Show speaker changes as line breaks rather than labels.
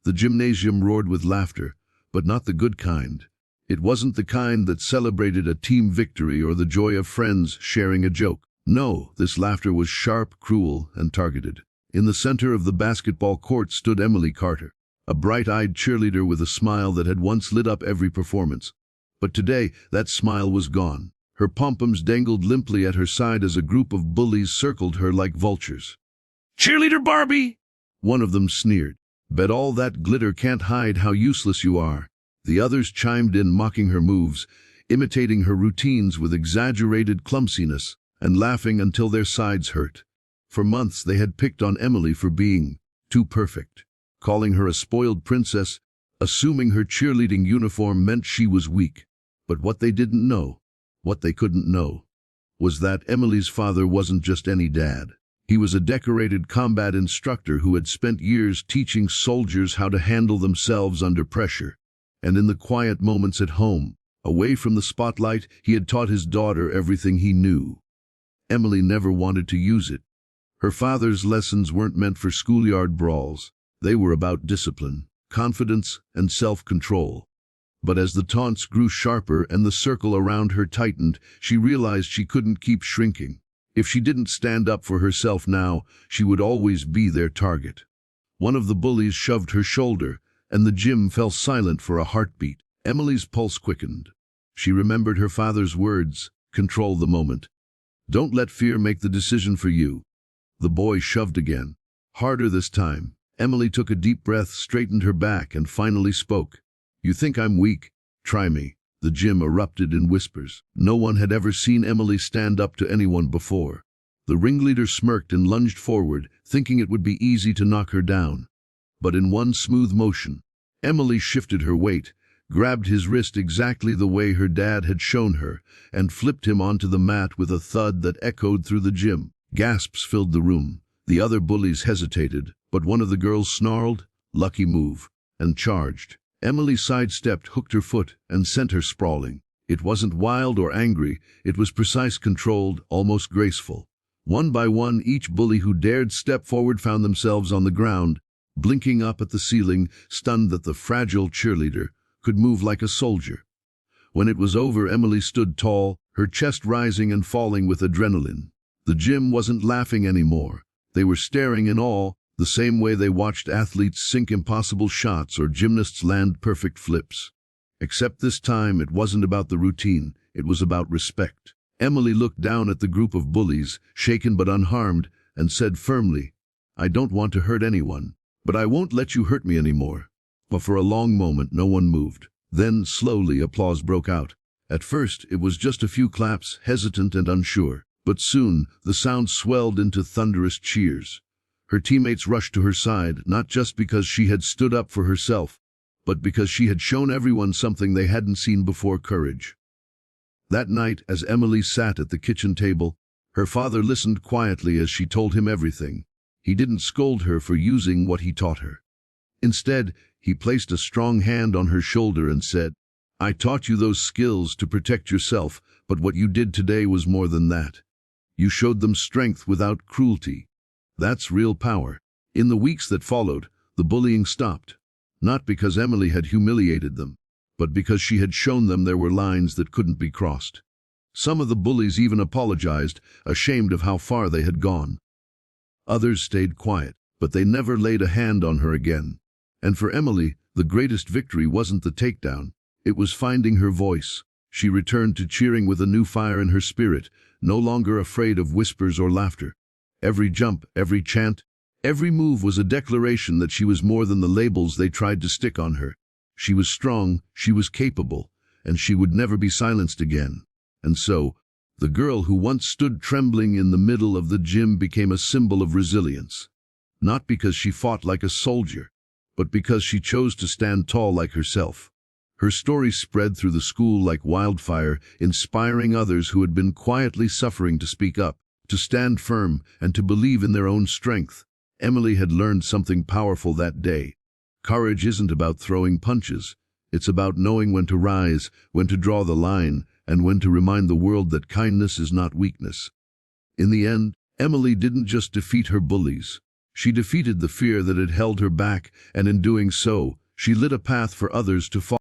The gymnasium roared with laughter, but not the good kind. It wasn't the kind that celebrated a team victory or the joy of friends sharing a joke. No, this laughter was sharp, cruel, and targeted. In the center of the basketball court stood Emily Carter, a bright-eyed cheerleader with a smile that had once lit up every performance. But today, that smile was gone. Her pom-poms dangled limply at her side as a group of bullies circled her like vultures. "Cheerleader Barbie!" one of them sneered. "Bet all that glitter can't hide how useless you are." The others chimed in, mocking her moves, imitating her routines with exaggerated clumsiness, and laughing until their sides hurt. For months they had picked on Emily for being too perfect, calling her a spoiled princess, assuming her cheerleading uniform meant she was weak. But what they didn't know, what they couldn't know, was that Emily's father wasn't just any dad. He was a decorated combat instructor who had spent years teaching soldiers how to handle themselves under pressure. And in the quiet moments at home, away from the spotlight, he had taught his daughter everything he knew. Emily never wanted to use it. Her father's lessons weren't meant for schoolyard brawls. They were about discipline, confidence, and self-control. But as the taunts grew sharper and the circle around her tightened, she realized she couldn't keep shrinking. If she didn't stand up for herself now, she would always be their target. One of the bullies shoved her shoulder, and the gym fell silent for a heartbeat. Emily's pulse quickened. She remembered her father's words, "Control the moment. Don't let fear make the decision for you." The boy shoved again, harder this time. Emily took a deep breath, straightened her back, and finally spoke. "You think I'm weak? Try me." The gym erupted in whispers. No one had ever seen Emily stand up to anyone before. The ringleader smirked and lunged forward, thinking it would be easy to knock her down. But in one smooth motion, Emily shifted her weight, grabbed his wrist exactly the way her dad had shown her, and flipped him onto the mat with a thud that echoed through the gym. Gasps filled the room. The other bullies hesitated, but one of the girls snarled, "Lucky move," and charged. Emily sidestepped, hooked her foot, and sent her sprawling. It wasn't wild or angry, it was precise, controlled, almost graceful. One by one, each bully who dared step forward found themselves on the ground, blinking up at the ceiling, stunned that the fragile cheerleader could move like a soldier. When it was over, Emily stood tall, her chest rising and falling with adrenaline. The gym wasn't laughing anymore. They were staring in awe, the same way they watched athletes sink impossible shots or gymnasts land perfect flips. Except this time, it wasn't about the routine, it was about respect. Emily looked down at the group of bullies, shaken but unharmed, and said firmly, "I don't want to hurt anyone, but I won't let you hurt me anymore." But for a long moment, no one moved. Then, slowly, applause broke out. At first, it was just a few claps, hesitant and unsure. But soon, the sound swelled into thunderous cheers. Her teammates rushed to her side, not just because she had stood up for herself, but because she had shown everyone something they hadn't seen before: courage. That night, as Emily sat at the kitchen table, her father listened quietly as she told him everything. He didn't scold her for using what he taught her. Instead, he placed a strong hand on her shoulder and said, "I taught you those skills to protect yourself, but what you did today was more than that. You showed them strength without cruelty. That's real power." In the weeks that followed, the bullying stopped. Not because Emily had humiliated them, but because she had shown them there were lines that couldn't be crossed. Some of the bullies even apologized, ashamed of how far they had gone. Others stayed quiet, but they never laid a hand on her again. And for Emily, the greatest victory wasn't the takedown, it was finding her voice. She returned to cheering with a new fire in her spirit, no longer afraid of whispers or laughter. Every jump, every chant, every move was a declaration that she was more than the labels they tried to stick on her. She was strong, she was capable, and she would never be silenced again. And so, the girl who once stood trembling in the middle of the gym became a symbol of resilience. Not because she fought like a soldier, but because she chose to stand tall like herself. Her story spread through the school like wildfire, inspiring others who had been quietly suffering to speak up, to stand firm, and to believe in their own strength. Emily had learned something powerful that day. Courage isn't about throwing punches. It's about knowing when to rise, when to draw the line, and when to remind the world that kindness is not weakness. In the end, Emily didn't just defeat her bullies. She defeated the fear that had held her back, and in doing so, she lit a path for others to follow.